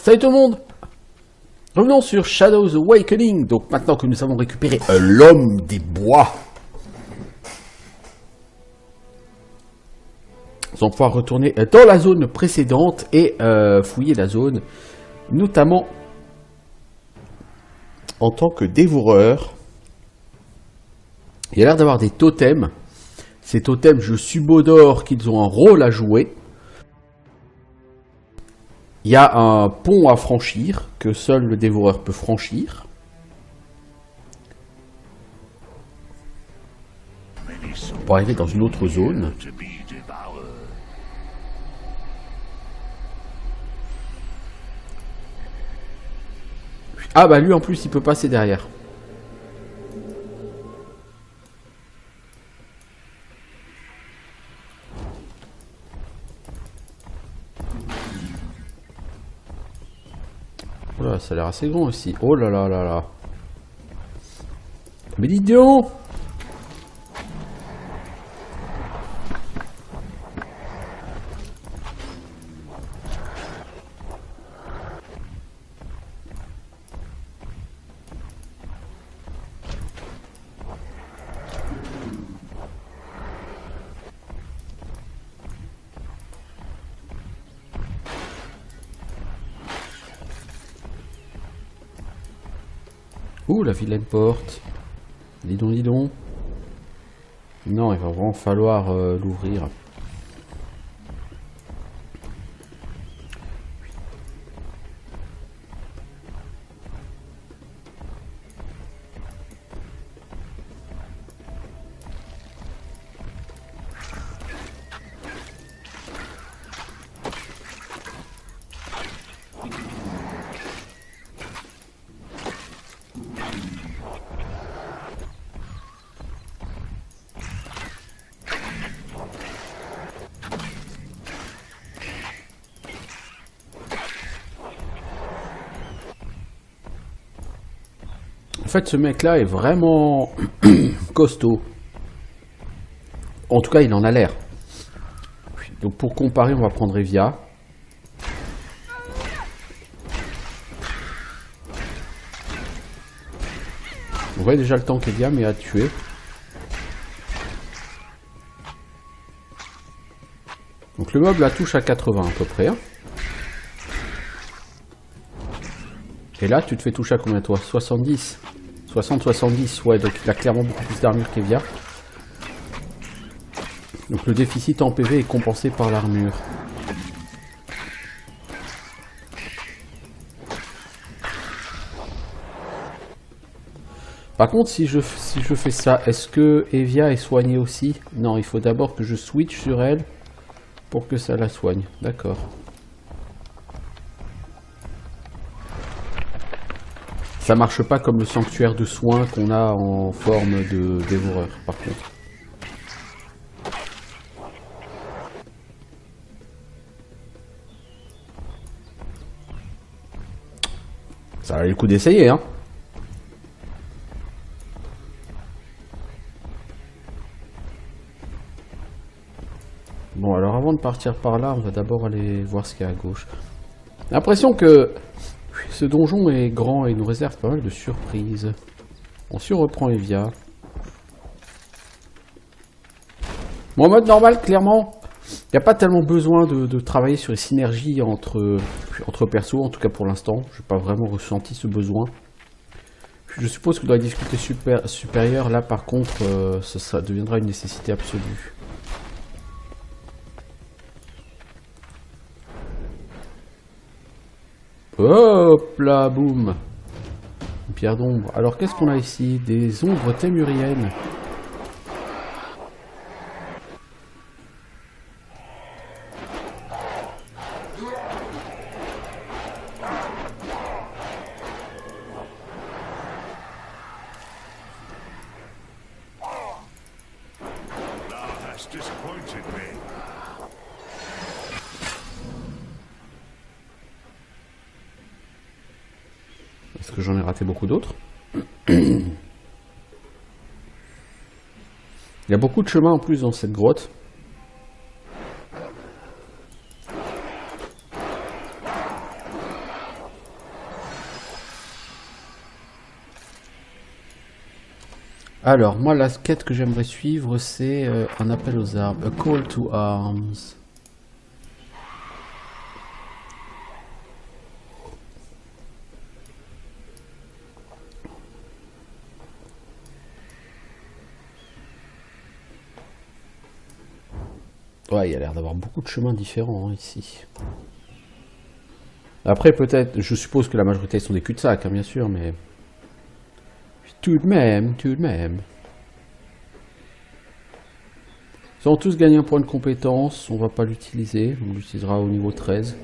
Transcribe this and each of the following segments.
Salut tout le monde. Revenons sur Shadows Awakening. Donc maintenant que nous avons récupéré l'homme des bois, nous allons pouvoir retourner dans la zone précédente et fouiller la zone, notamment en tant que dévoreur. Il y a l'air d'avoir des totems. Ces totems, je subodore qu'ils ont un rôle à jouer. Il y a un pont à franchir, que seul le dévoreur peut franchir. Pour arriver dans une autre zone. Ah bah lui en plus il peut passer derrière. Voilà, ça a l'air assez grand aussi. Oh là là là là. Mais dis donc! Ouh, la vilaine porte. Dis donc, dis donc. Non, il va vraiment falloir l'ouvrir. En fait, ce mec-là est vraiment costaud. En tout cas, il en a l'air. Donc, pour comparer, on va prendre Evia. On voit déjà le temps qu'Evia mais à tuer. Donc, le mob la touche à 80 à peu près. Hein. Et là, tu te fais toucher à combien toi? 70. 60-70, ouais, donc il a clairement beaucoup plus d'armure qu'Evia. Donc le déficit en PV est compensé par l'armure. Par contre, si je fais ça, est-ce que Evia est soignée aussi? Non, il faut d'abord que je switch sur elle pour que ça la soigne. D'accord. Ça marche pas comme le sanctuaire de soins qu'on a en forme de dévoreur, par contre. Ça valait le coup d'essayer, hein. Bon, alors avant de partir par là, on va d'abord aller voir ce qu'il y a à gauche. J'ai l'impression que ce donjon est grand et nous réserve pas mal de surprises. On reprend Evia. Bon, en mode normal, clairement, il n'y a pas tellement besoin de travailler sur les synergies entre persos, en tout cas pour l'instant. Je n'ai pas vraiment ressenti ce besoin. Je suppose que dans la difficulté supérieure, là par contre, ça deviendra une nécessité absolue. Hop là, boum. Une pierre d'ombre. Alors qu'est-ce qu'on a ici? Des ombres témuriennes. Est-ce que j'en ai raté beaucoup d'autres? Il y a beaucoup de chemins en plus dans cette grotte. Alors, moi, la quête que j'aimerais suivre, c'est un appel aux armes. A call to arms. Ouais, il y a l'air d'avoir beaucoup de chemins différents hein, ici. Après, peut-être, je suppose que la majorité sont des cul-de-sac, hein, bien sûr, mais... Tout de même, tout de même. Ils ont tous gagné un point de compétence, on va pas l'utiliser, on l'utilisera au niveau 13,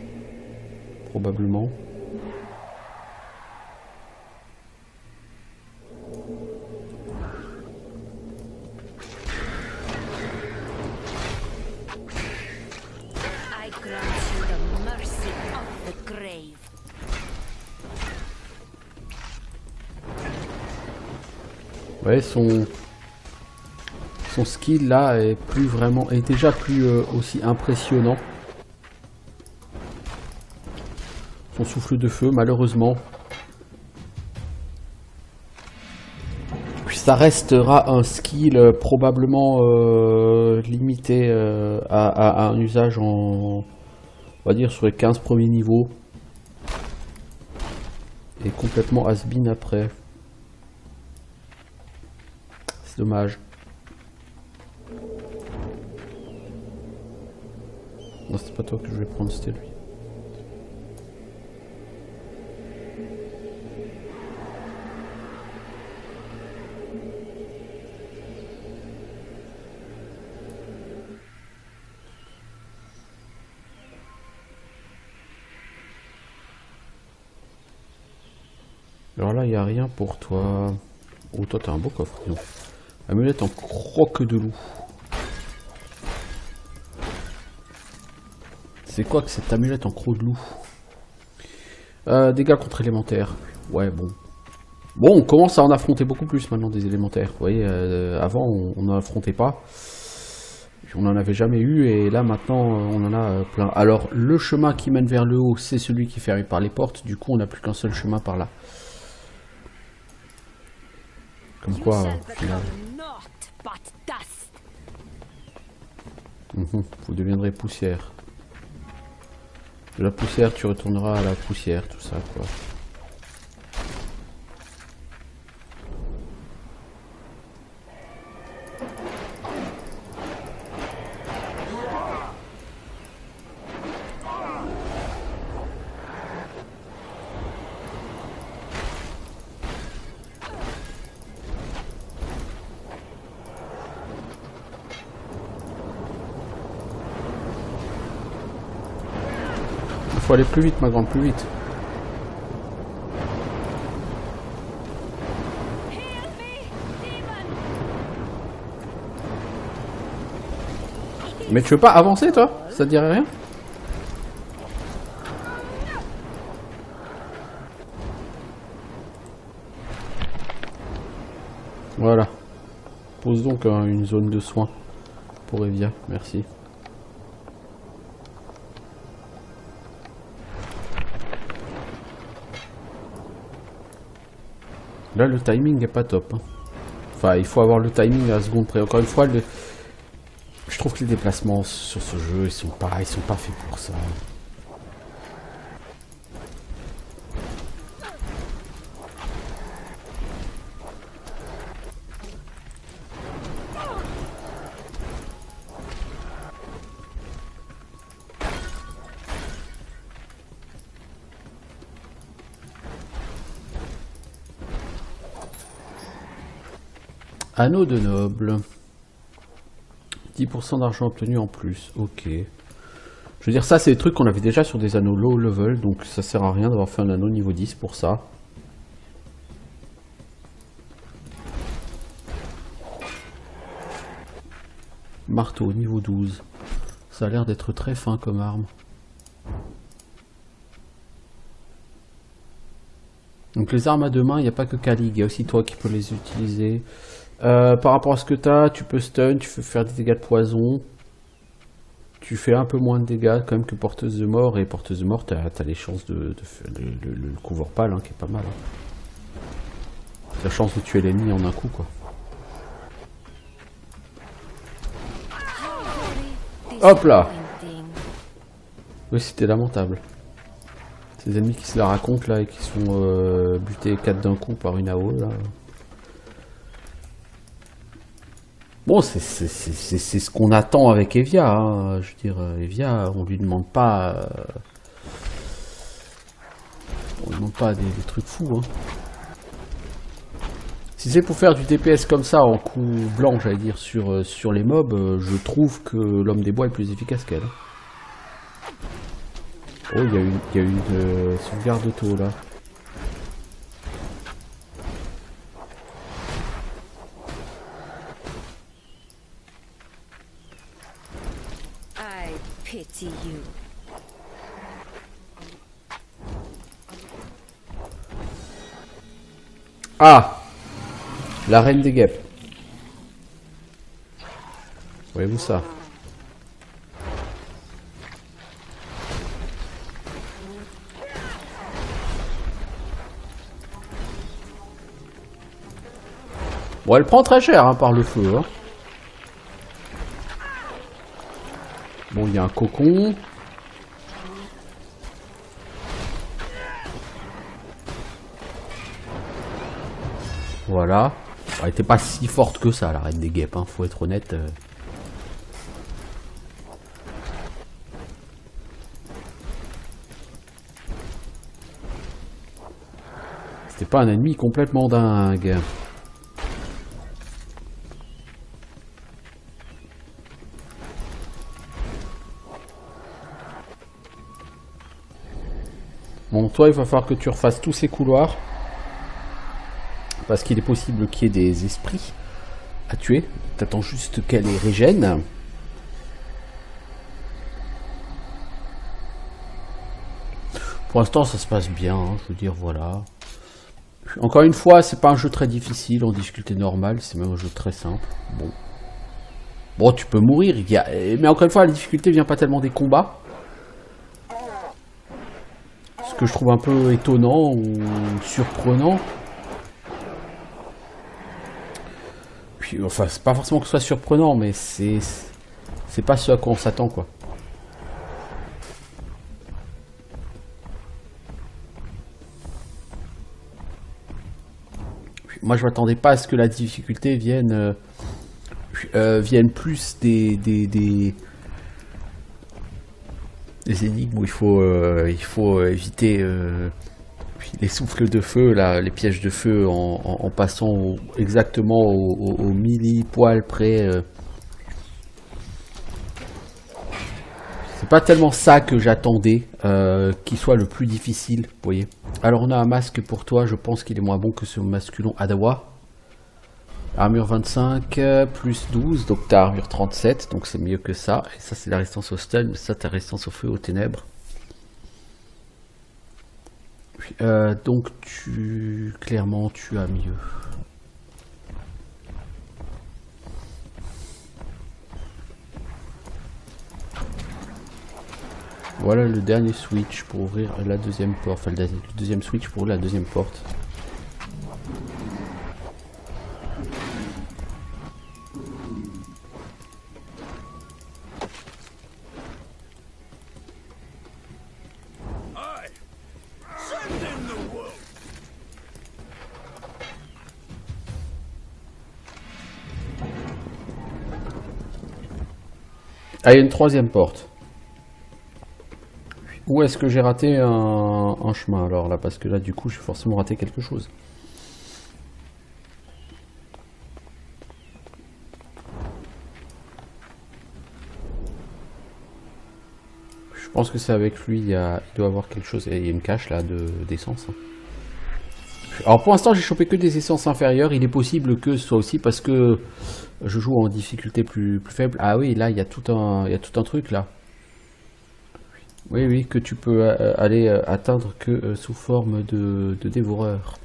probablement. Ouais, son skill là est plus vraiment, est déjà plus aussi impressionnant. Son souffle de feu, malheureusement. Puis ça restera un skill probablement limité à un usage en, on va dire, sur les 15 premiers niveaux. Et complètement has-been après. C'est dommage. Non, c'était pas toi que je voulais prendre, c'était lui. Alors là, il n'y a rien pour toi. Oh, toi, t'as un beau coffre. Non. Amulette en croque de loup. C'est quoi que cette amulette en croc de loup? Dégâts contre élémentaires. Ouais, bon. Bon, on commence à en affronter beaucoup plus maintenant des élémentaires. Vous voyez, avant, on n'en affrontait pas. On n'en avait jamais eu, et là, maintenant, on en a plein. Alors, le chemin qui mène vers le haut, c'est celui qui est fermé par les portes. Du coup, on n'a plus qu'un seul chemin par là. Comme quoi, au final... vous deviendrez poussière. De la poussière, tu retourneras à la poussière, tout ça, quoi. Faut aller plus vite, ma grande, plus vite. Mais tu veux pas avancer, toi? Ça te dirait rien? Voilà. Pose donc une zone de soins pour Evia, merci. Là, le timing est pas top. Hein. Enfin, il faut avoir le timing à la seconde près. Encore une fois, je trouve que les déplacements sur ce jeu, ils sont pas faits pour ça. Anneau de noble. 10% d'argent obtenu en plus. Ok. Je veux dire, ça, c'est des trucs qu'on avait déjà sur des anneaux low level. Donc, ça sert à rien d'avoir fait un anneau niveau 10 pour ça. Marteau, niveau 12. Ça a l'air d'être très fin comme arme. Donc, les armes à deux mains, il n'y a pas que Kalig. Il y a aussi toi qui peux les utiliser. Par rapport à ce que tu peux stun, tu peux faire des dégâts de poison. Tu fais un peu moins de dégâts quand même que porteuse de mort. Et porteuse de mort, t'as les chances de faire le couvre pâle, hein, qui est pas mal. Hein. La chance de tuer l'ennemi en un coup, quoi. Hop là. Oui, c'était lamentable. Ces ennemis qui se la racontent là et qui sont butés 4 d'un coup par une AO là. Bon, c'est ce qu'on attend avec Evia. Hein. Je veux dire, Evia, on lui demande pas. On lui demande pas des trucs fous. Hein. Si c'est pour faire du DPS comme ça en coup blanc, j'allais dire, sur les mobs, je trouve que l'homme des bois est plus efficace qu'elle. Oh, il y a une sauvegarde auto là. I pity you. Ah! La reine des guêpes. Voyez-vous ça? Bon, elle prend très cher hein, par le feu. Hein. Bon, il y a un cocon. Voilà. Elle était pas si forte que ça, la reine des guêpes, hein, faut être honnête. C'était pas un ennemi complètement dingue. Bon, toi, il va falloir que tu refasses tous ces couloirs. Parce qu'il est possible qu'il y ait des esprits à tuer. T'attends juste qu'elle les régène. Pour l'instant, ça se passe bien. Hein, je veux dire, voilà. Encore une fois, c'est pas un jeu très difficile en difficulté normale. C'est même un jeu très simple. Bon. Bon, tu peux mourir. Mais encore une fois, la difficulté vient pas tellement des combats. Ce que je trouve un peu étonnant ou surprenant. Puis, enfin, c'est pas forcément que ce soit surprenant, mais c'est pas ce à quoi on s'attend, quoi. Puis, moi, je m'attendais pas à ce que la difficulté vienne plus des énigmes où il faut éviter les souffles de feu, là, les pièges de feu en passant exactement au milli-poil près. C'est pas tellement ça que j'attendais qu'il soit le plus difficile, vous voyez. Alors on a un masque pour toi, je pense qu'il est moins bon que ce masculon Adawa. Armure 25, plus 12, donc t'as armure 37, donc c'est mieux que ça. Et ça c'est la résistance au stun, mais ça t'as résistance au feu, aux ténèbres. Donc clairement tu as mieux. Voilà le dernier switch pour ouvrir la deuxième porte, enfin le deuxième switch pour ouvrir la deuxième porte. Ah, il y a une troisième porte. Où est-ce que j'ai raté un chemin alors là? Parce que là du coup j'ai forcément raté quelque chose. Je pense que c'est avec lui, il doit avoir quelque chose. Il y a une cache là d'essence. Alors pour l'instant j'ai chopé que des essences inférieures. Il est possible que ce soit aussi parce que je joue en difficulté plus faible. Ah oui, là il y a tout un truc là. Oui, oui, que tu peux aller atteindre que sous forme de dévoreur.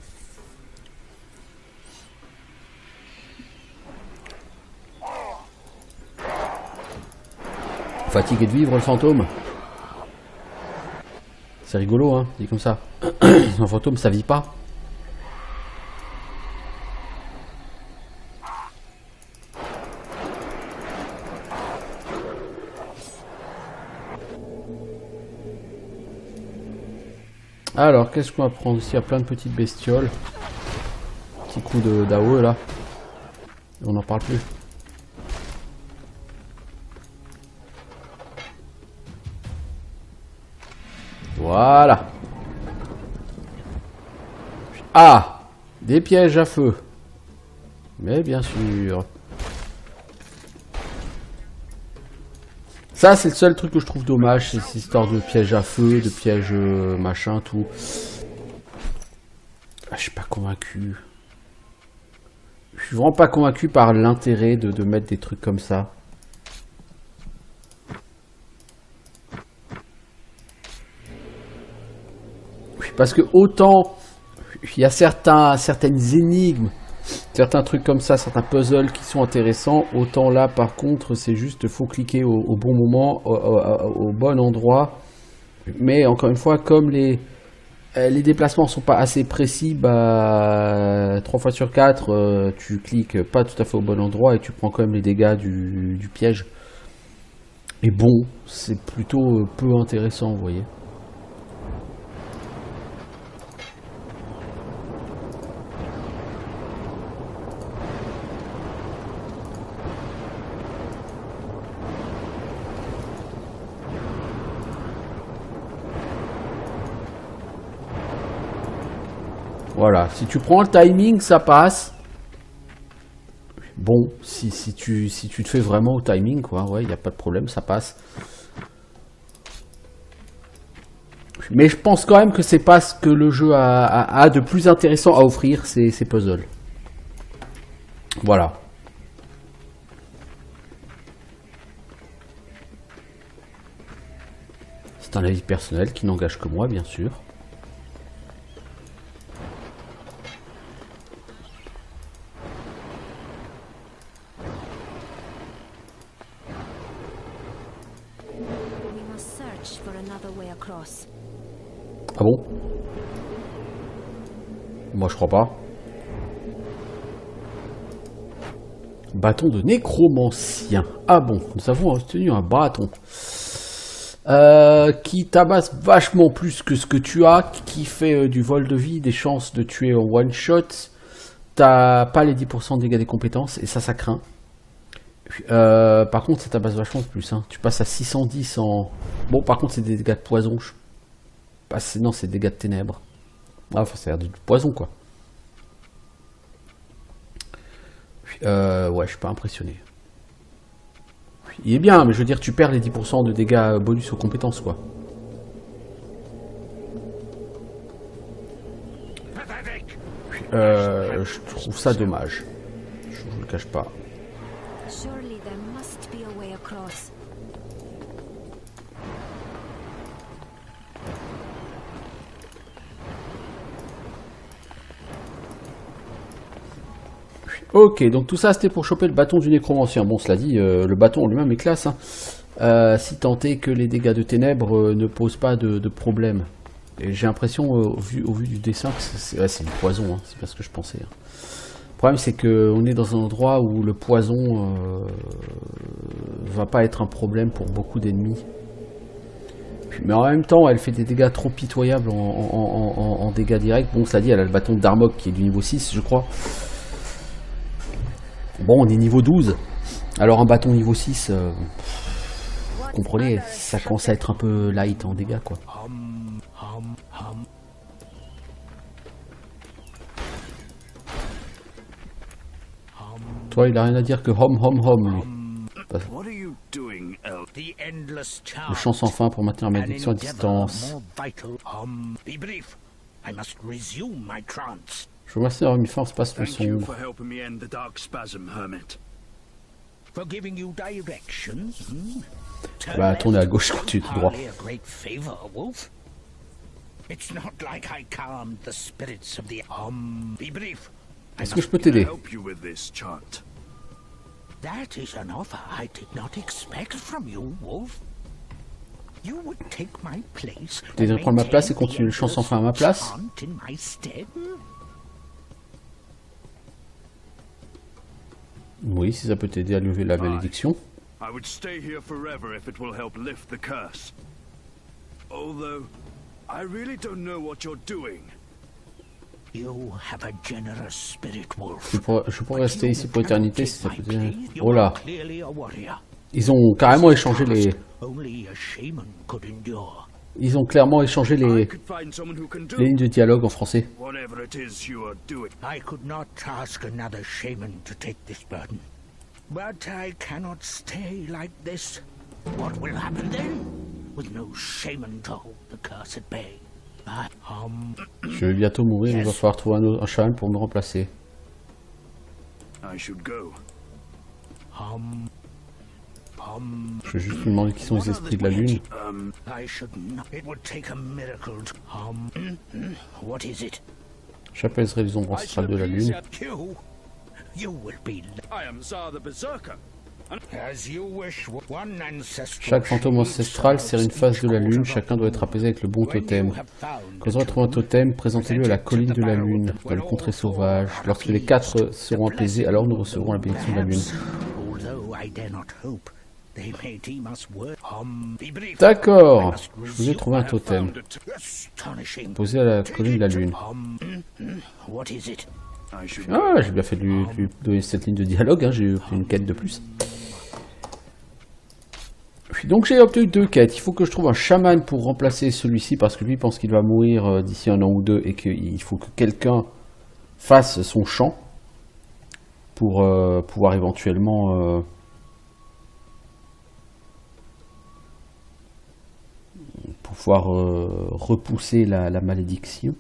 Fatigué de vivre le fantôme. C'est rigolo, hein, dit comme ça. Un fantôme, ça vit pas. Alors, qu'est-ce qu'on va prendre ici? Il y a plein de petites bestioles. Petit coup d'AOE là. On n'en parle plus. Voilà. Ah, des pièges à feu. Mais bien sûr. Ça, c'est le seul truc que je trouve dommage, c'est cette histoire de pièges à feu, de pièges machin, tout. Ah, je suis pas convaincu. Je suis vraiment pas convaincu par l'intérêt de mettre des trucs comme ça. Parce que autant il y a certaines énigmes, certains trucs comme ça, certains puzzles qui sont intéressants, autant là par contre c'est juste faut cliquer au bon moment, au bon endroit. Mais encore une fois, comme les déplacements sont pas assez précis, bah 3 fois sur 4 tu cliques pas tout à fait au bon endroit et tu prends quand même les dégâts du piège. Et bon, c'est plutôt peu intéressant, vous voyez. Voilà, si tu prends le timing, ça passe. Bon, si tu te fais vraiment au timing, quoi, ouais, il n'y a pas de problème, ça passe. Mais je pense quand même que c'est pas ce que le jeu a de plus intéressant à offrir, ces puzzles. Voilà. C'est un avis personnel qui n'engage que moi, bien sûr. Ah bon? Moi je crois pas. Bâton de nécromancien. Ah bon, nous avons obtenu un bâton. Qui tabasse vachement plus que ce que tu as, qui fait du vol de vie, des chances de tuer en one shot. T'as pas les 10% de dégâts des compétences, et ça craint. Par contre, ça tabasse vachement plus. Hein. Tu passes à 610 en... Bon, par contre, c'est des dégâts de poison. Non, c'est des dégâts de ténèbres. Ah, enfin, c'est du poison, quoi. Ouais, je suis pas impressionné. Il est bien, mais je veux dire, tu perds les 10% de dégâts bonus aux compétences, quoi. Je trouve ça dommage. Je vous le cache pas. Ok, donc tout ça c'était pour choper le bâton du nécromancien. Bon, cela dit, le bâton en lui-même est classe. Hein. Si tant est que les dégâts de ténèbres ne posent pas de problème. Et j'ai l'impression, au vu du dessin, que c'est du poison, hein, c'est pas ce que je pensais. Hein. Le problème c'est qu'on est dans un endroit où le poison va pas être un problème pour beaucoup d'ennemis. Mais en même temps, elle fait des dégâts trop pitoyables en dégâts directs. Bon, cela dit, elle a le bâton d'Armok qui est du niveau 6, je crois. Bon, on est niveau 12. Alors un bâton niveau 6, vous comprenez, ça commence à être un peu light en dégâts, quoi. Toi, il a rien à dire que hom, lui. Le chant sans fin pour maintenir ma addiction à distance. Je vous remercie d'avoir mis fin au space sombre. Bah, tournez à gauche, continue tout droit. Est-ce que je peux t'aider? Tu devrais prendre ma place et continuer le chant sans fin à ma place? Oui, si ça peut t'aider à lever la malédiction. I really don't know what you're doing. You have a generous spirit, Wolf. Je pourrais rester ici pour l'éternité si ça peut dire. You Oh là. are clearly a warrior. Ils ont carrément échangé les... Only a shaman could endure. Ils ont clairement échangé I les could find someone who can do lignes de dialogue en français. whatever it is you are doing. I could not task another shaman to take this burden. But I cannot stay like this. What will happen then? With no shaman to hold the curse at bay. Je vais bientôt mourir, il va falloir trouver un chaman pour me remplacer. I should go. Je vais juste me demander qui sont les esprits de la lune. I should not. It would take a miracle to... What is it? J'appellerai les ombres ancestrales de la lune. You will be... I am Tsar the Berserker. As you wish, one ancestral... Chaque fantôme ancestral sert une phase de la lune, chacun doit être apaisé avec le bon totem. Quand vous aurez trouvé un totem, présentez-le à la colline de la lune, dans le contrée sauvage. Lorsque les 4 seront apaisés, alors nous recevrons la bénédiction de la lune. D'accord, je vous ai trouvé un totem. Posé à la colline de la lune. Ah, j'ai bien fait de lui donner cette ligne de dialogue, hein, j'ai eu une quête de plus. Donc j'ai obtenu 2 quêtes. Il faut que je trouve un chaman pour remplacer celui-ci parce que lui pense qu'il va mourir d'ici 1 an ou 2 et qu'il faut que quelqu'un fasse son chant pour pouvoir éventuellement repousser la malédiction.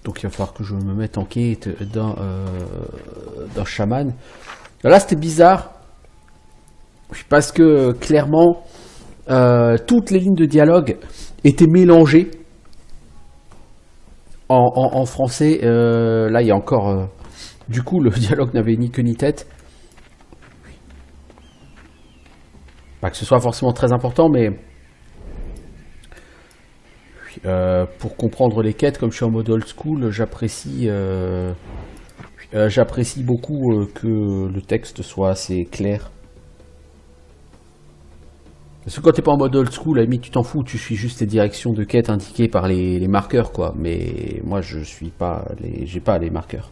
Donc il va falloir que je me mette en quête d'un chaman. Là c'était bizarre parce que clairement toutes les lignes de dialogue étaient mélangées en français. Là il y a encore du coup le dialogue n'avait ni queue ni tête. Pas que ce soit forcément très important, mais pour comprendre les quêtes, comme je suis en mode old school, j'apprécie beaucoup que le texte soit assez clair. Parce que quand t'es pas en mode old school, à la limite tu t'en fous, tu suis juste les directions de quête indiquées par les marqueurs, quoi. Mais moi je suis pas j'ai pas les marqueurs.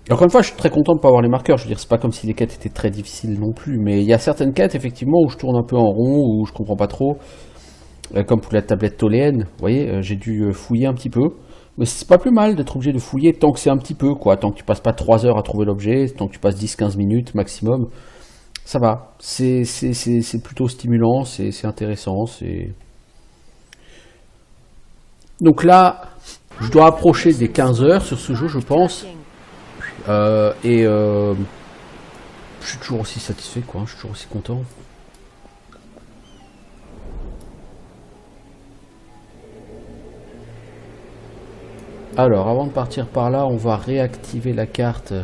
Et encore une fois, je suis très content de pas avoir les marqueurs. Je veux dire, c'est pas comme si les quêtes étaient très difficiles non plus. Mais il y a certaines quêtes effectivement où je tourne un peu en rond, où je comprends pas trop. Comme pour la tablette toléenne, vous voyez, j'ai dû fouiller un petit peu. Mais c'est pas plus mal d'être obligé de fouiller tant que c'est un petit peu, quoi. Tant que tu passes pas 3 heures à trouver l'objet, tant que tu passes 10-15 minutes maximum, ça va. C'est plutôt stimulant, c'est intéressant. Donc là, je dois approcher des 15 heures sur ce jeu, je pense. Je suis toujours aussi satisfait, quoi. Je suis toujours aussi content. Alors, avant de partir par là, on va réactiver la carte,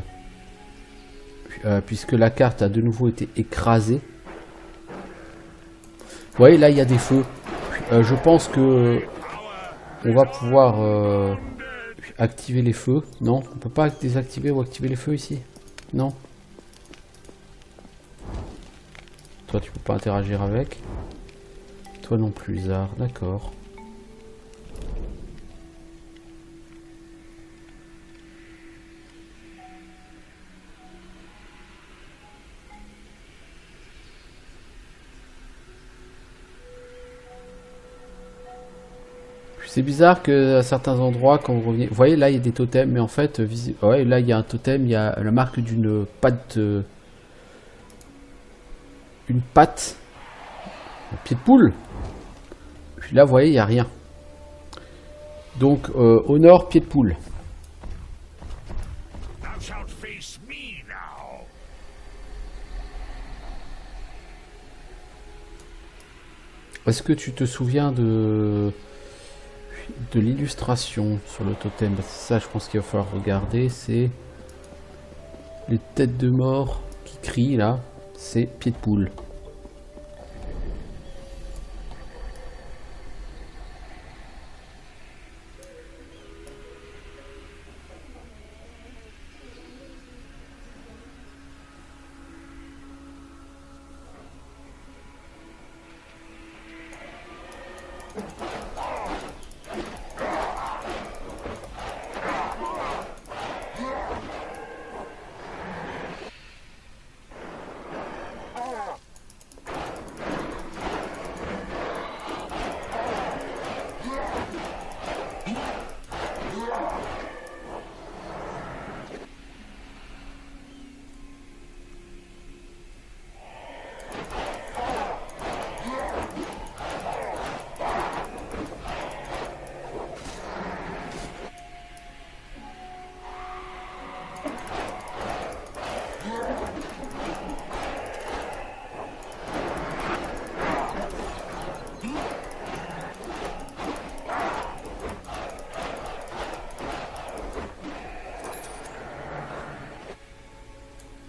puisque la carte a de nouveau été écrasée. Vous voyez, là, il y a des feux. Je pense que on va pouvoir activer les feux. Non, on peut pas désactiver ou activer les feux ici. Non. Toi, tu peux pas interagir avec. Toi non plus, Zar. D'accord. C'est bizarre que à certains endroits, quand vous revenez... Vous voyez, là, il y a des totems, mais en fait... Ouais, là, il y a un totem, il y a la marque d'une patte... Une patte... Un pied de poule. Puis là, vous voyez, il n'y a rien. Donc, au nord, pied de poule. Est-ce que tu te souviens de l'illustration sur le totem? Ça, je pense qu'il va falloir regarder. C'est les têtes de mort qui crient là. C'est pied de poule.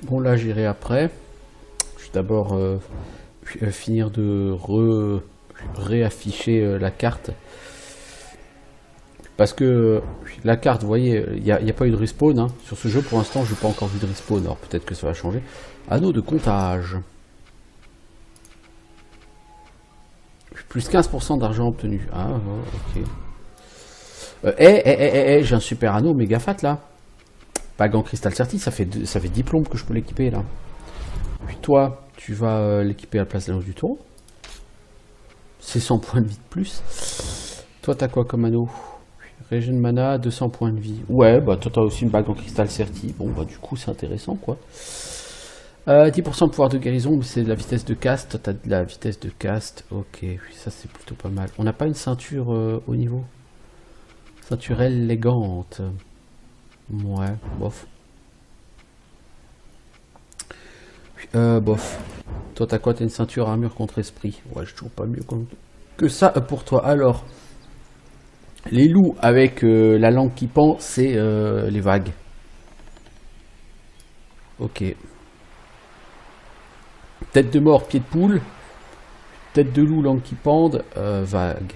Bon, là, j'irai après. Je vais d'abord finir de réafficher la carte. Parce que la carte, vous voyez, il n'y a pas eu de respawn. Hein. Sur ce jeu, pour l'instant, je n'ai pas encore vu de respawn. Alors peut-être que ça va changer. Anneau de comptage. Plus 15% d'argent obtenu. Ah, ok. J'ai un super anneau méga fat là. Bague en cristal certi, ça fait 10 plombes que je peux l'équiper là. Puis toi, tu vas l'équiper à la place de l'anneau du taureau. C'est 100 points de vie de plus. Toi, t'as quoi comme anneau? Régène mana, 200 points de vie. Ouais, bah toi, t'as aussi une bague en cristal certi. Bon, bah du coup, c'est intéressant quoi. 10% de pouvoir de guérison, mais c'est de la vitesse de cast. Toi, t'as de la vitesse de cast. Ok, ça c'est plutôt pas mal. On n'a pas une ceinture au niveau. Ceinture élégante. Ouais, bof. Bof. Toi, t'as quoi? T'as une ceinture armure contre esprit. Ouais, je trouve pas mieux que ça pour toi. Alors, les loups avec la langue qui pend, c'est les vagues. Ok. Tête de mort, pied de poule. Tête de loup, langue qui pende, vague.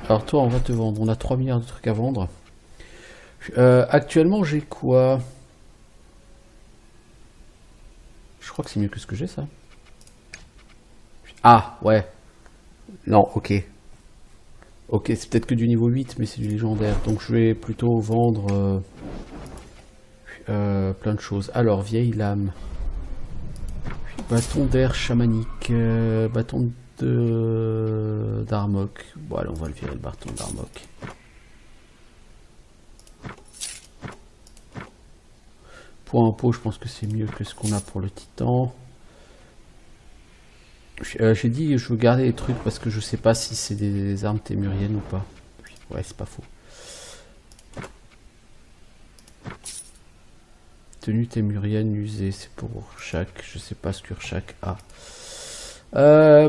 Alors toi, on va te vendre. On a 3 milliards de trucs à vendre. Actuellement, j'ai quoi? Je crois que c'est mieux que ce que j'ai, ça. Ah, ouais. Non, ok. Ok, c'est peut-être que du niveau 8, mais c'est du légendaire. Donc je vais plutôt vendre plein de choses. Alors, vieille lame. Bâton d'air chamanique. Bâton d'Armok. Bon, allez, on va le virer, le bâton d'Armok. Point en pot, je pense que c'est mieux que ce qu'on a pour le titan. J'ai dit je veux garder les trucs parce que je sais pas si c'est des armes témuriennes ou pas. Ouais, c'est pas faux. Tenue témurienne usée, c'est pour chaque. Je sais pas ce que chaque a.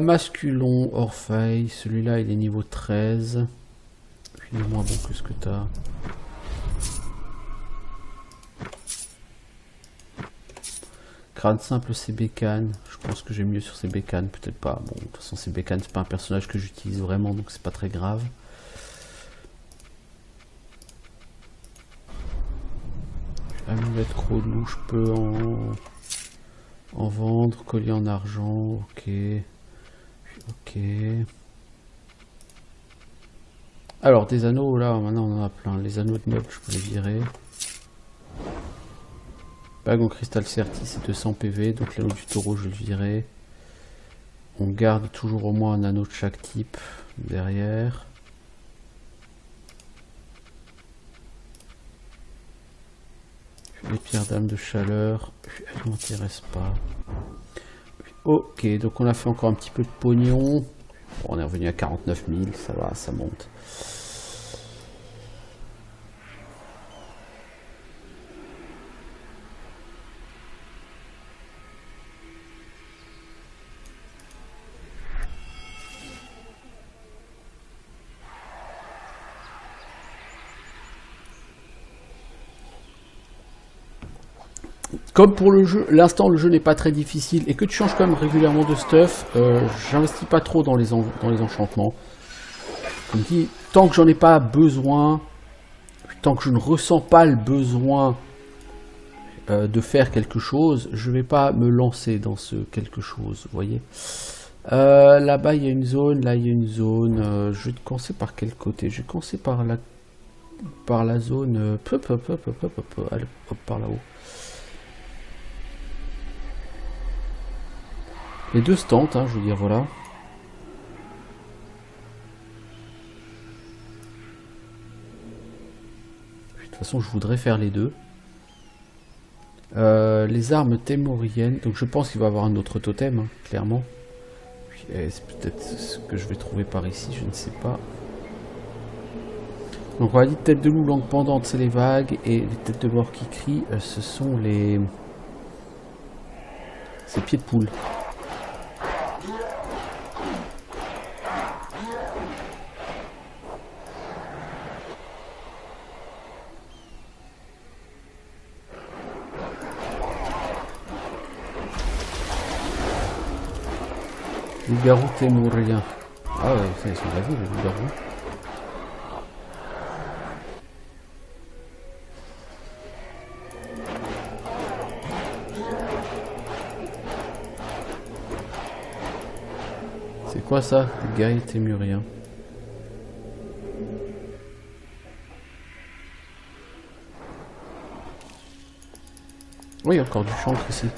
Masculon, Orpheus. Celui-là, il est niveau 13. Il est moins bon que ce que tu as. Crâne simple, c'est bécane. Je pense que j'ai mieux sur ces bécanes, peut-être pas. Bon, de toute façon, ces bécanes, c'est pas un personnage que j'utilise vraiment, donc c'est pas très grave. Amulette croc de loup, je peux en vendre. Collier en argent, ok. Ok. Alors, des anneaux, là, maintenant on en a plein. Les anneaux de noble, je peux les virer. Bague en cristal certi, c'est 200 PV, donc l'anneau du taureau, je le virer. On garde toujours au moins un anneau de chaque type derrière. Les pierres d'âme de chaleur, elles m'intéressent pas. Ok, donc on a fait encore un petit peu de pognon. Bon, on est revenu à 49 000, ça va, ça monte. Comme pour le jeu, l'instant le jeu n'est pas très difficile et que tu changes quand même régulièrement de stuff, j'investis pas trop dans les enchantements. Comme dit, tant que j'en ai pas besoin, tant que je ne ressens pas le besoin de faire quelque chose, je vais pas me lancer dans ce quelque chose, vous voyez. Là-bas il y a une zone, là il y a une zone, je vais commencer par quel côté? Je vais commencer par la zone, allez, hop, par là-haut. Les deux se tentent, hein, je veux dire, voilà. De toute façon, je voudrais faire les deux. Les armes témoriennes. Donc je pense qu'il va y avoir un autre totem, hein, clairement. C'est peut-être ce que je vais trouver par ici, je ne sais pas. Donc on va dire tête de loup, langue pendante, c'est les vagues. Et les têtes de mort qui crient, ce sont les... C'est pieds de poule. Loup-garou témourien. Ah ouais, ça, ils sont la vie, les loups-garous. C'est quoi ça, les guerriers témuriens? Oui, il y a encore du chancre ici.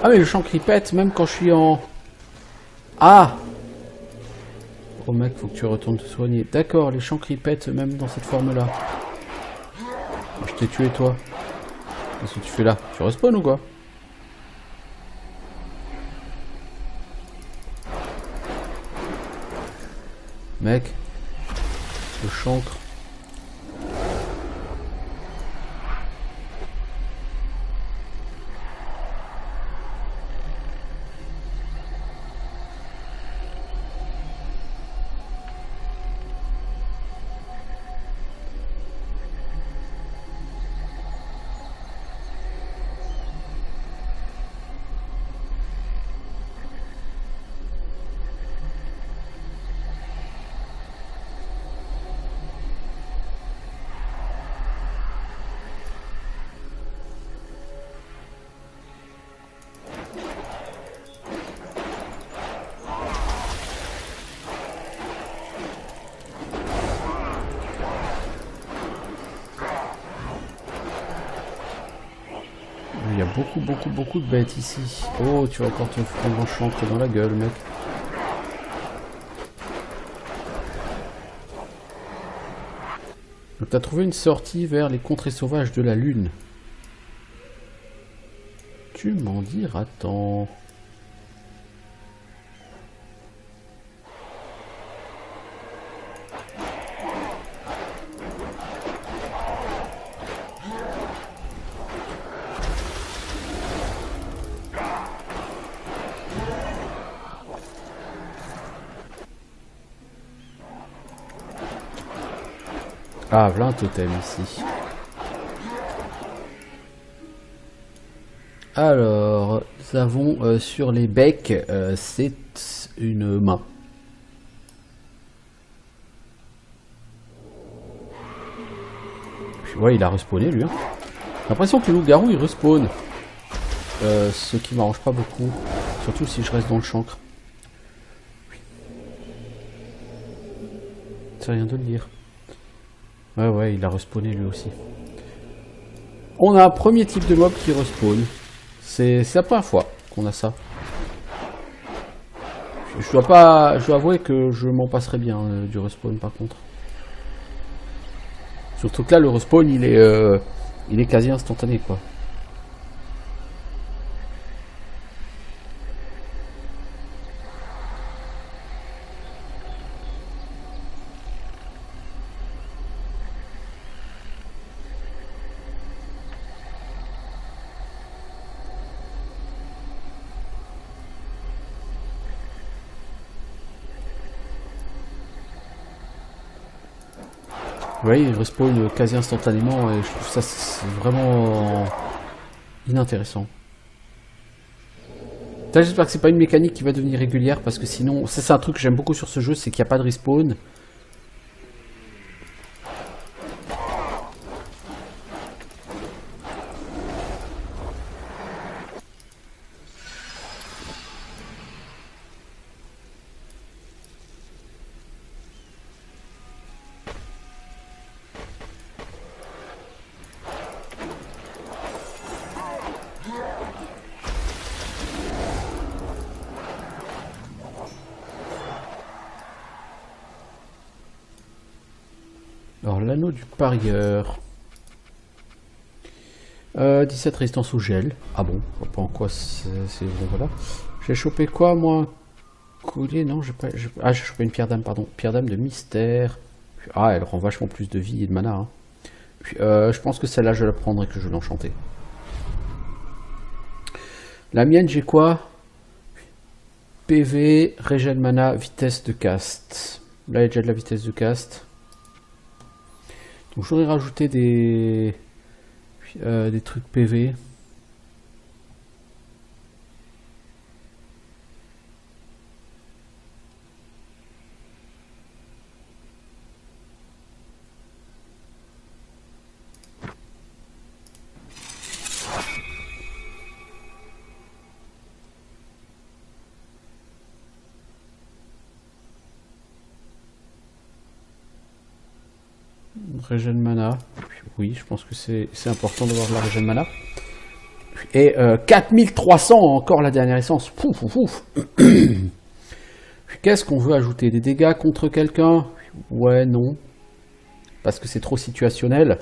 Ah mais le chancre il pète même quand je suis en... Ah! Oh mec, faut que tu retournes te soigner. D'accord, les chancres ils pètent même dans cette forme-là. Je t'ai tué toi. Qu'est-ce que tu fais là? Tu respawn ou quoi? Mec. Le chancre. Il y a beaucoup de bêtes ici. Oh, tu vas encore te prendre un chancre dans la gueule, mec. Donc t'as trouvé une sortie vers les contrées sauvages de la Lune. Tu m'en diras tant. Ah, voilà un totem ici. Alors, nous avons sur les becs, c'est une main. Ouais, il a respawné lui. Hein. J'ai l'impression que le loup-garou il respawn. Ce qui m'arrange pas beaucoup. Surtout si je reste dans le chancre. C'est rien de le dire. Ouais, il a respawné lui aussi. On a un premier type de mob qui respawn. C'est la première fois qu'on a ça. Je dois avouer que je m'en passerai bien du respawn par contre. Surtout que là le respawn il est quasi instantané quoi. voyez, il respawn quasi instantanément et je trouve ça c'est vraiment inintéressant. J'espère que c'est pas une mécanique qui va devenir régulière parce que sinon, ça c'est un truc que j'aime beaucoup sur ce jeu, c'est qu'il n'y a pas de respawn. Alors l'anneau du parieur. 17 résistance au gel. Ah bon, je vois pas en quoi c'est... Bon, voilà. J'ai chopé quoi moi? Collier, non, j'ai pas... Ah, j'ai chopé une pierre d'âme, pardon. Pierre d'âme de mystère. Ah, elle rend vachement plus de vie et de mana. Hein. Puis, je pense que celle-là je la prendrai que je vais l'enchanter. La mienne, j'ai quoi? PV, régène mana, vitesse de cast. Là, il y a déjà de la vitesse de cast. Donc j'aurais rajouté des trucs PV. Régène mana. Oui, je pense que c'est important d'avoir de la régène mana. Et 4300 encore la dernière essence. Pouf, pouf, pouf. Qu'est-ce qu'on veut ajouter? Des dégâts contre quelqu'un? Ouais, non. Parce que c'est trop situationnel.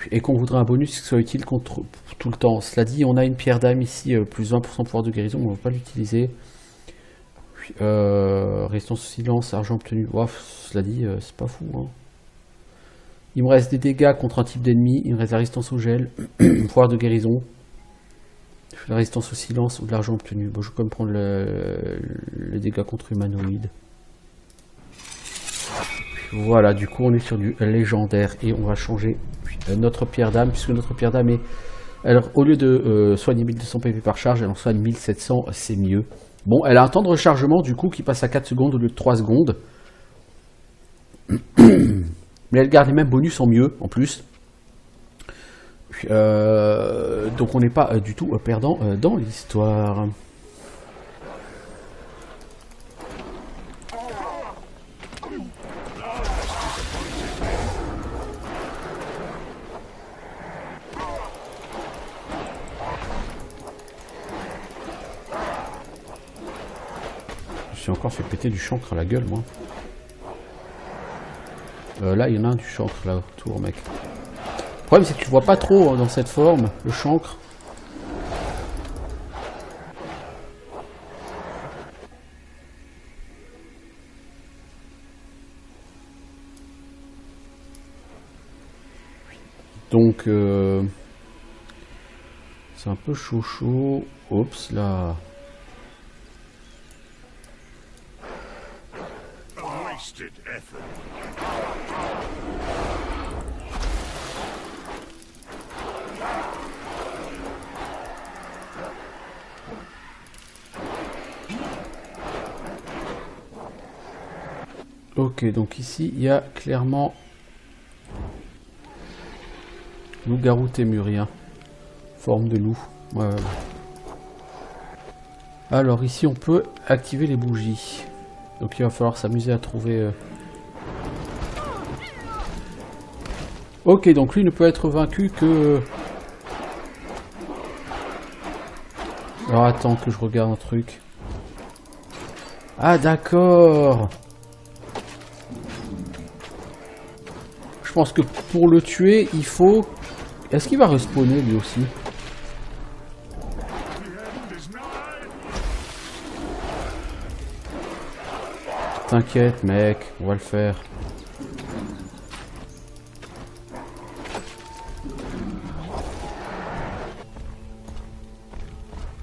Et qu'on voudrait un bonus qui soit utile contre tout le temps. Cela dit, on a une pierre d'âme ici, plus 20% pouvoir de guérison, on ne va pas l'utiliser. Résistance au silence, argent obtenu. Ouf, cela dit, c'est pas fou. Hein. Il me reste des dégâts contre un type d'ennemi. Il me reste la résistance au gel, pouvoir de guérison, la résistance au silence ou de l'argent obtenu. Bon, je vais quand même prendre les dégâts contre humanoïdes. Voilà, du coup, on est sur du légendaire et on va changer notre pierre d'âme, puisque notre pierre d'âme est. Alors, au lieu de soigner 1200 PV par charge, elle en soigne 1700, c'est mieux. Bon, elle a un temps de rechargement du coup qui passe à 4 secondes au lieu de 3 secondes. Mais elle garde les mêmes bonus en mieux en plus. Donc on n'est pas du tout perdant dans l'histoire. J'ai encore fait péter du chancre à la gueule, moi. Là, il y en a un du chancre, là, autour, mec. Le problème, c'est que tu vois pas trop dans cette forme, le chancre. Donc, c'est un peu chaud. Oups, là... Ok, donc ici, il y a clairement loup-garou témurien. Forme de loup. Ouais. Alors ici, on peut activer les bougies. Donc il va falloir s'amuser à trouver... Ok, donc lui ne peut être vaincu que... Alors attends que je regarde un truc. Ah d'accord. Je pense que pour le tuer, il faut... Est-ce qu'il va respawner lui aussi? T'inquiète mec, on va le faire.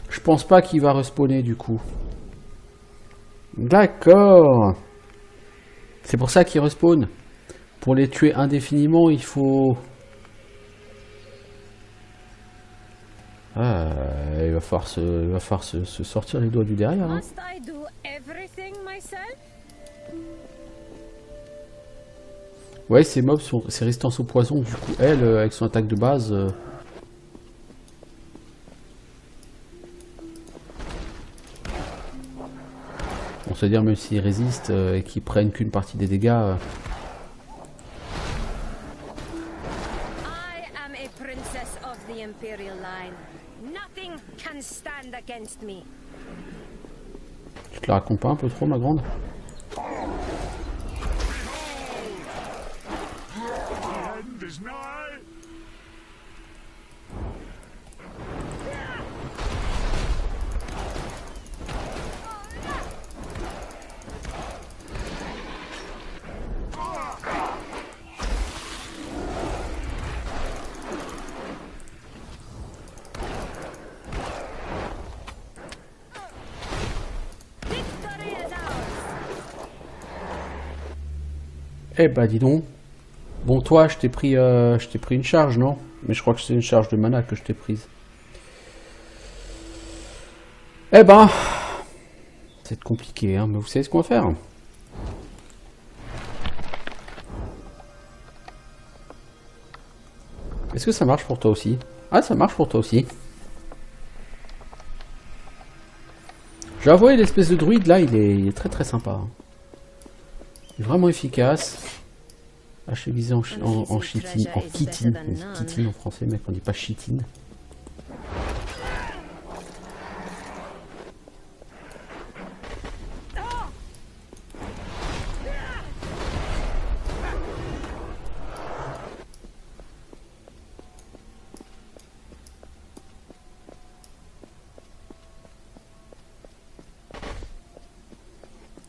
Je pense pas qu'il va respawner du coup. D'accord. C'est pour ça qu'il respawn. Pour les tuer indéfiniment, il faut... Ah, il va falloir se sortir les doigts du derrière. Hein. Must I do everything myself? Ouais, ces mobs sont ces résistances au poison. Du coup, elle, avec son attaque de base... On se dire, même s'ils résistent et qu'ils prennent qu'une partie des dégâts... I am a princess of the Imperial line. Nothing can stand against me. Tu te la racontes pas un peu trop, ma grande? End is nigh. Victory is ours. Eh bah dis donc. Bon toi, je t'ai pris une charge, non? Mais je crois que c'est une charge de mana que je t'ai prise. Eh ben, c'est compliqué, hein, mais vous savez ce qu'on va faire. Est-ce que ça marche pour toi aussi? Ah, ça marche pour toi aussi. Je vais avouer, l'espèce de druide là, il est très très sympa. Hein. Il est vraiment efficace. Ah, je suis visé en chitine, en chitine en français, mec, on dit pas chitine.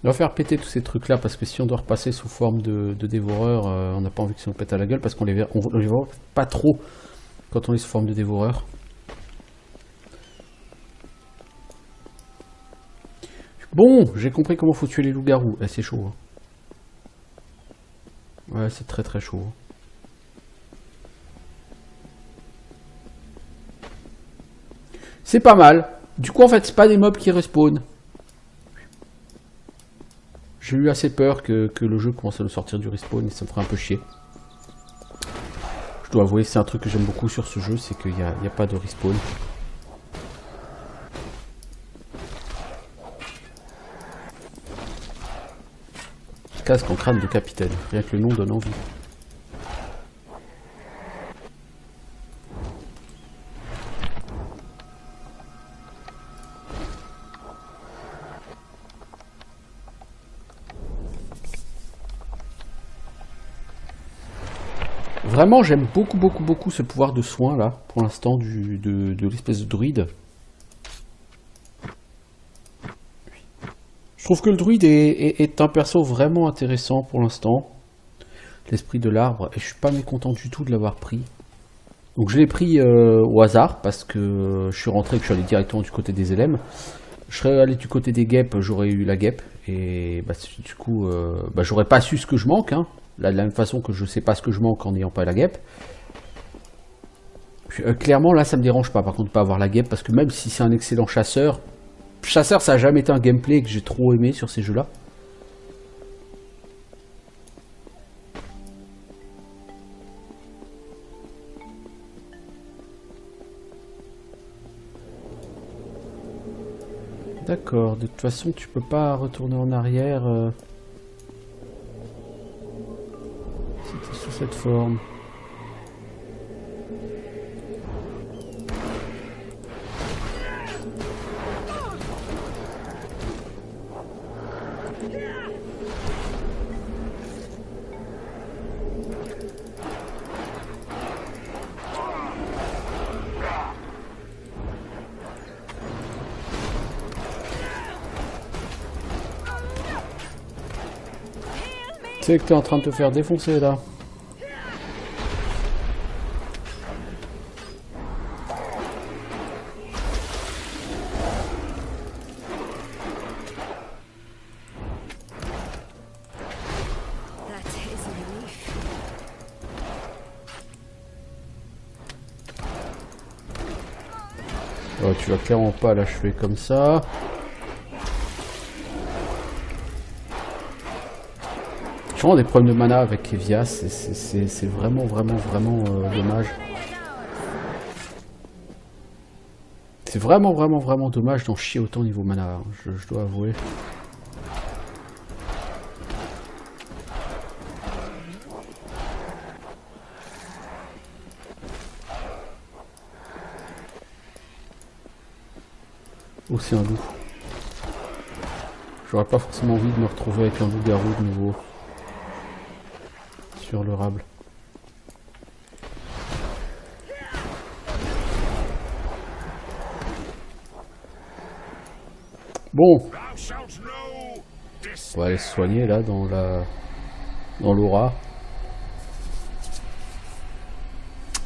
On va faire péter tous ces trucs là parce que si on doit repasser sous forme de dévoreur, on n'a pas envie que ça nous pète à la gueule parce qu'on les voit pas trop quand on est sous forme de dévoreur. Bon, j'ai compris comment faut tuer les loups-garous. Eh, c'est chaud. Hein. Ouais, c'est très très chaud. Hein. C'est pas mal. Du coup, en fait, c'est pas des mobs qui respawnent. J'ai eu assez peur que le jeu commence à nous sortir du respawn et ça me ferait un peu chier. Je dois avouer, c'est un truc que j'aime beaucoup sur ce jeu, c'est qu'il n'y a pas de respawn. Casque en crâne de capitaine, rien que le nom donne envie. Vraiment, j'aime beaucoup ce pouvoir de soin là, pour l'instant, de l'espèce de druide. Je trouve que le druide est un perso vraiment intéressant pour l'instant. L'esprit de l'arbre, et je suis pas mécontent du tout de l'avoir pris. Donc je l'ai pris au hasard, parce que je suis rentré et que je suis allé directement du côté des LM. Je serais allé du côté des guêpes, j'aurais eu la guêpe, et bah, du coup, j'aurais pas su ce que je manque, hein. Là, de la même façon que je sais pas ce que je manque en n'ayant pas la guêpe. Puis, clairement, là, ça me dérange pas, par contre, de pas avoir la guêpe, parce que même si c'est un excellent chasseur, ça a jamais été un gameplay que j'ai trop aimé sur ces jeux-là. D'accord, de toute façon, tu peux pas retourner en arrière si t'es sous cette forme. Tu sais que t'es en train de te faire défoncer là. That is a relief. Tu vas clairement pas l'achever comme ça. J'ai vraiment des problèmes de mana avec Evia, c'est vraiment dommage. C'est vraiment dommage d'en chier autant niveau mana, je dois avouer. Oh, c'est un loup. J'aurais pas forcément envie de me retrouver avec un loup-garou de nouveau. Sur le rable. Bon. On va aller se soigner là dans l'aura.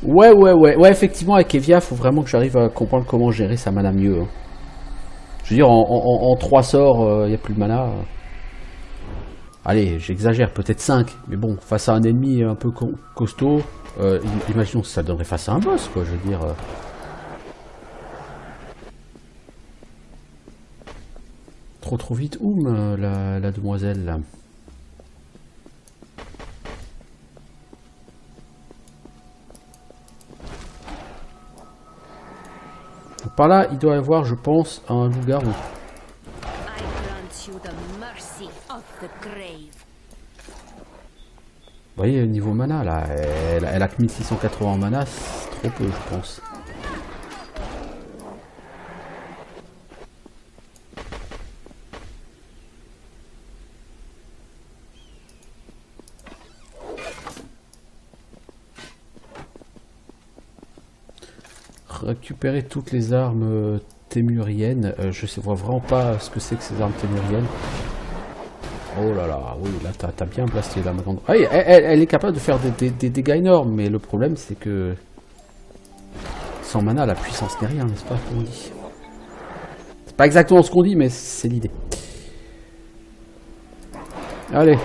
Ouais, effectivement, avec Evia, faut vraiment que j'arrive à comprendre comment gérer sa mana mieux. Hein. Je veux dire, en 3 sorts, il n'y a plus de mana. Allez, j'exagère, peut-être 5. Mais bon, face à un ennemi un peu costaud, imaginons que ça donnerait face à un boss, quoi, je veux dire. Trop vite. La demoiselle, là. Par là, il doit y avoir, je pense, un loup-garou. Vous voyez, niveau mana, là, elle a que 1680 en mana, c'est trop peu, je pense. Récupérer toutes les armes témuriennes. Je vois vraiment pas ce que c'est que ces armes témuriennes. Oh là là, oui, là t'as bien blasté là maintenant. Ah, elle est capable de faire des dégâts énormes, mais le problème c'est que sans mana la puissance n'est rien, n'est-ce pas, comme on dit. C'est pas exactement ce qu'on dit, mais c'est l'idée. Allez.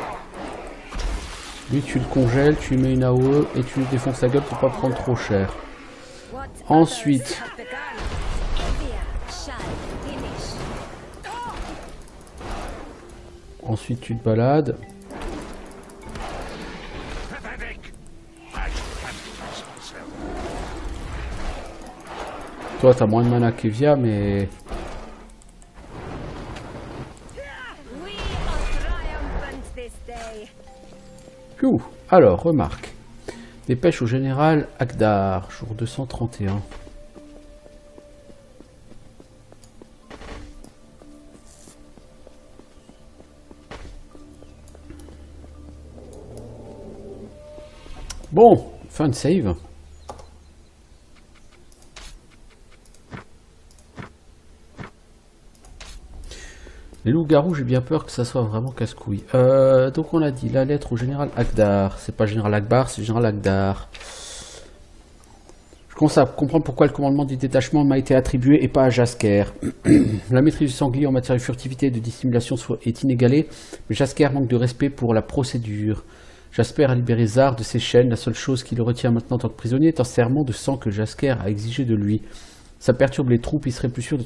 Lui tu le congèles, tu lui mets une AOE et tu lui défonces la gueule pour pas prendre trop cher. Ensuite, tu te balades. Toi, t'as moins de mana qu'Evia, mais... Ouh, alors, remarque. Dépêche au général Akdar, jour 231. Bon, fin de save. Les loups-garous, j'ai bien peur que ça soit vraiment casse-couille. Donc on a dit la lettre au général Akdar. C'est pas général Akbar, c'est général Akdar. Je commence à comprendre pourquoi le commandement du détachement m'a été attribué et pas à Jasker. La maîtrise du sanglier en matière de furtivité et de dissimulation est inégalée, mais Jasker manque de respect pour la procédure. Jasper a libéré Zar de ses chaînes. La seule chose qui le retient maintenant en tant que prisonnier est un serment de sang que Jasker a exigé de lui. Ça perturbe les troupes, il serait plus sûr de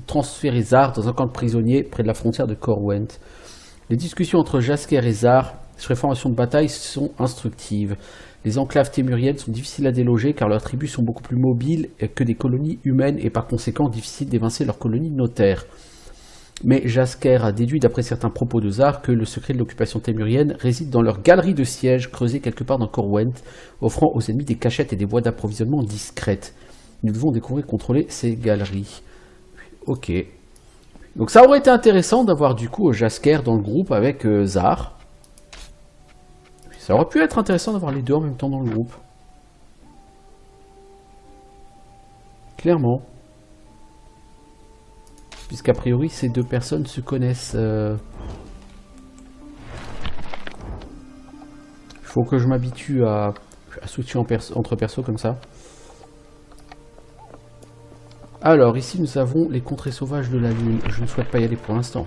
transférer Zar dans un camp de prisonniers près de la frontière de Corwent. Les discussions entre Jasker et Zar sur les formations de bataille sont instructives. Les enclaves témuriennes sont difficiles à déloger car leurs tribus sont beaucoup plus mobiles que des colonies humaines et par conséquent difficile d'évincer leurs colonies notaires. Mais Jasker a déduit d'après certains propos de Zar que le secret de l'occupation témurienne réside dans leur galerie de siège creusée quelque part dans Corwent, offrant aux ennemis des cachettes et des voies d'approvisionnement discrètes. Nous devons découvrir et contrôler ces galeries. Ok. Donc ça aurait été intéressant d'avoir du coup Jasker dans le groupe avec Zar. Ça aurait pu être intéressant d'avoir les deux en même temps dans le groupe. Clairement. Puisqu'a priori ces deux personnes se connaissent. Il faut que je m'habitue à switcher entre persos comme ça. Alors, ici, nous avons les contrées sauvages de la Lune. Je ne souhaite pas y aller pour l'instant.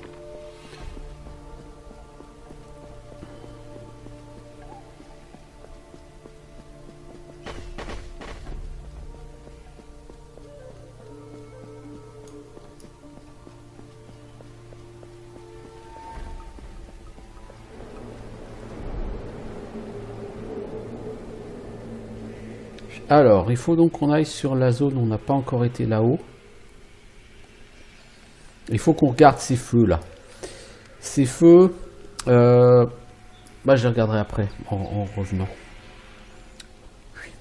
Alors, il faut donc qu'on aille sur la zone où on n'a pas encore été là-haut. Il faut qu'on regarde ces feux là. Ces feux, bah, je les regarderai après en revenant.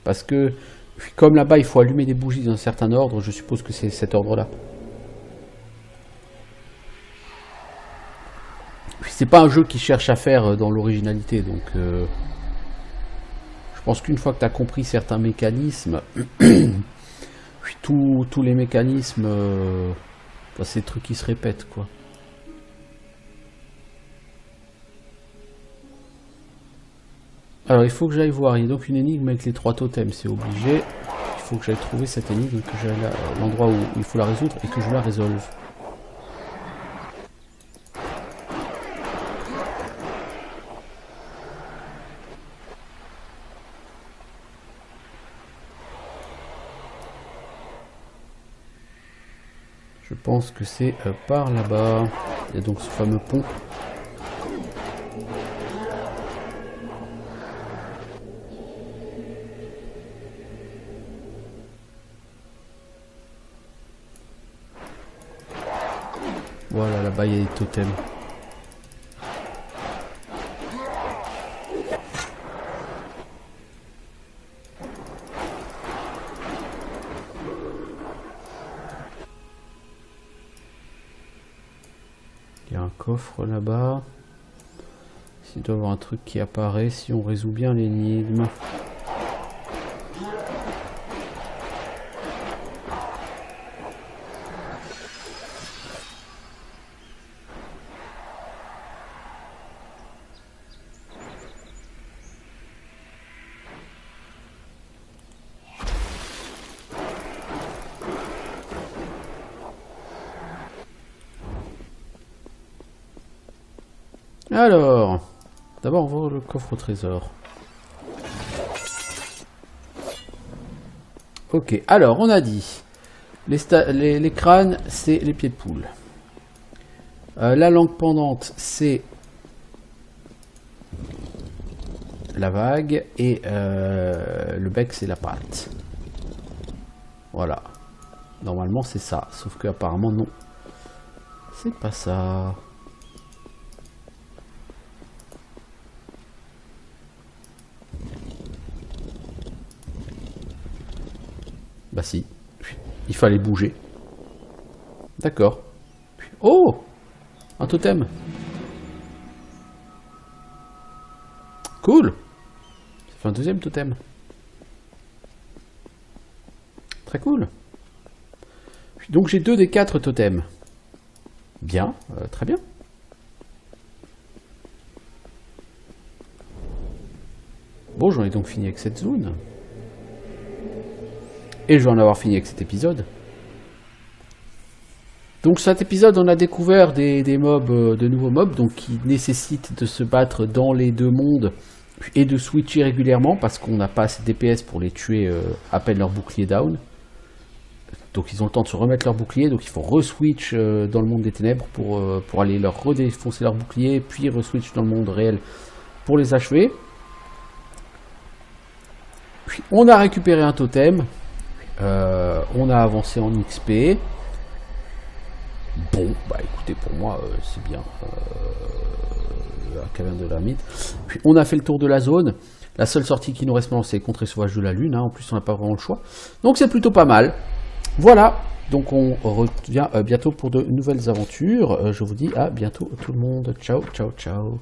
Parce que, comme là-bas, il faut allumer des bougies dans un certain ordre, je suppose que c'est cet ordre-là. C'est pas un jeu qui cherche à faire dans l'originalité, donc je pense qu'une fois que tu as compris certains mécanismes, tous les mécanismes, c'est des trucs qui se répètent, quoi. Alors il faut que j'aille voir, il y a donc une énigme avec les 3 totems, c'est obligé. Il faut que j'aille trouver cette énigme, que j'aille à l'endroit où il faut la résoudre et que je la résolve. Je pense que c'est par là-bas. Il y a donc ce fameux pont. Voilà, là-bas il y a des totems. Il y a un coffre là-bas. Il doit y avoir un truc qui apparaît si on résout bien l'énigme. Alors, d'abord on va voir le coffre au trésor. Ok, alors on a dit, les crânes c'est les pieds de poule. La langue pendante c'est la vague et le bec c'est la patte. Voilà, normalement c'est ça, sauf que apparemment non, c'est pas ça. Bah si, il fallait bouger. D'accord. Oh, un totem. Cool. Ça fait un deuxième totem. Très cool. Donc j'ai 2 des 4 totems. Bien, très bien. Bon, j'en ai donc fini avec cette zone. Et je vais en avoir fini avec cet épisode. Donc cet épisode, on a découvert des mobs, de nouveaux mobs, donc qui nécessitent de se battre dans les 2 mondes et de switcher régulièrement parce qu'on n'a pas assez de DPS pour les tuer à peine leur bouclier down. Donc ils ont le temps de se remettre leur bouclier, donc il faut re-switch dans le monde des ténèbres pour aller leur redéfoncer leur bouclier, puis re-switch dans le monde réel pour les achever. Puis on a récupéré un totem. On a avancé en XP. Bon, bah écoutez, pour moi, c'est bien. La caverne de l'ermite. Puis on a fait le tour de la zone. La seule sortie qui nous reste maintenant, c'est les contrées sauvages de la Lune. Hein. En plus, on n'a pas vraiment le choix. Donc c'est plutôt pas mal. Voilà. Donc on revient bientôt pour de nouvelles aventures. Je vous dis à bientôt tout le monde. Ciao, ciao, ciao.